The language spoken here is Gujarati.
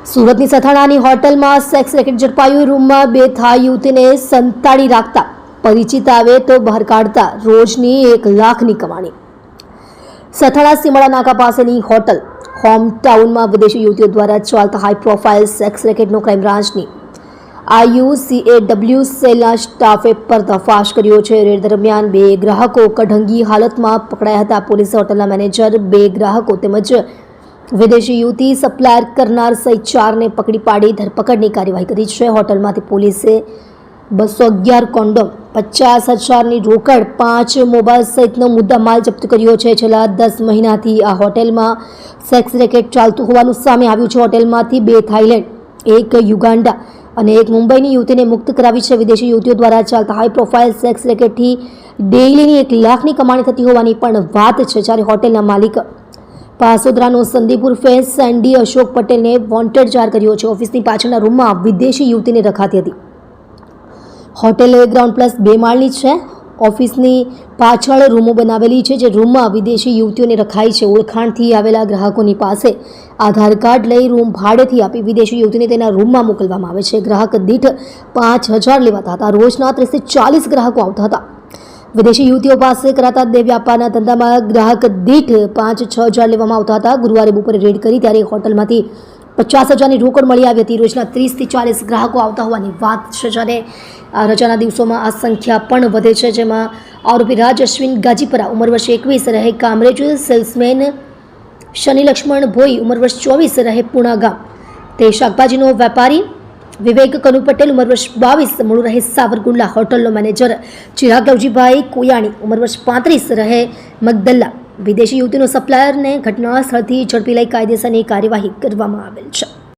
સુરતની સથાણાની હોટલમાં સેક્સ રેકેટ ઝડપાયું। રૂમમાં બેથા યુવતીને સંતાડી રાખતા પરિચિત આવે તો બહાર કાઢતા રોજની 1 લાખની કમાણી। સથાણા સીમાડા નાકા પાસેની હોટલ હોમ ટાઉનમાં વિદેશી યુવતીઓ દ્વારા ચાલતા હાઈ પ્રોફાઇલ સેક્સ રેકેટનો ક્રાઇમ બ્રાન્ચની IUCAW સેલના સ્ટાફે પર્દાફાશ કર્યો છે। રેડ દરમિયાન 2 ગ્રાહકો કઢંગી હાલતમાં પકડાયા હતા। પોલીસે હોટલના મેનેજર, 2 ગ્રાહકો તેમજ વિદેશી યુવતી સપ્લાયર કરનાર સહિત 4ને પકડી પાડી ધરપકડની કાર્યવાહી કરી છે। હોટલમાંથી પોલીસે 211 કોન્ડોમ, 50,000ની રોકડ, 5 મોબાઈલ સહિતનો મુદ્દામાલ જપ્ત કર્યો છે। છેલ્લા 10 મહિનાથી આ હોટલમાં સેક્સ રેકેટ ચાલતું હોવાનું સામે આવ્યું છે। હોટલમાંથી 2 થાઈલેન્ડ, 1 યુગાન્ડા અને 1 મુંબઈની યુવતીને મુક્ત કરાવી છે। વિદેશી યુવતીઓ દ્વારા ચાલતા હાઈ પ્રોફાઇલ સેક્સ રેકેટથી ડેઇલીની 1 લાખની કમાણી થતી હોવાની પણ વાત છે। જ્યારે હોટેલના માલિક પાસોદરાનો સંદીપ ઉર્ફે સેન્ડી અશોક પટેલને વોન્ટેડ જાહેર કર્યો છે। ઓફિસની પાછળના રૂમમાં વિદેશી યુવતીને રખાતી હતી। હોટેલ ગ્રાઉન્ડ પ્લસ 2 માળની છે। ઓફિસની પાછળ રૂમો બનાવેલી છે, જે રૂમમાં વિદેશી યુવતીઓને રખાઈ છે। ઓળખાણથી આવેલા ગ્રાહકોની પાસે આધાર કાર્ડ લઈ રૂમ ભાડેથી આપી વિદેશી યુવતીને તેના રૂમમાં મોકલવામાં આવે છે। ગ્રાહક દીઠ 5,000 લેવાતા હતા। રોજના 30 થી 40 ગ્રાહકો આવતા હતા। વિદેશી યુવતીઓ પાસે કરાતા દેહ વ્યાપારના ધંધામાં ગ્રાહક દીઠ 5-6 હજાર લેવામાં આવતા હતા। ગુરુવારે બપોરે રેડ કરી ત્યારે હોટલમાંથી 50,000ની રોકડ મળી આવી હતી। રોજના 30 થી 40 ગ્રાહકો આવતા હોવાની વાત છે। જ્યારે રજાના દિવસોમાં આ સંખ્યા પણ વધે છે। જેમાં આરોપી રાજ અશ્વિન ગાજીપરા, ઉંમર વર્ષ 21, રહે કામરેજ, સેલ્સમેન શનિ લક્ષ્મણ ભોઈ, ઉંમર વર્ષ 24, રહે પૂણા ગામ, તે શાકભાજીનો વેપારી વિવેક કનુ પટેલ, ઉંમર વર્ષ 22, મૂળ રહે સાવરકુંડલા, હોટલનો મેનેજર ચિરાગ લવજીભાઈ કોયાણી, ઉંમર વર્ષ 35, રહે મગદલ્લા, વિદેશી યુવતીનો સપ્લાયરને ઘટના સ્થળથી ઝડપી લઈ કાયદેસરની કાર્યવાહી કરવામાં આવેલ છે।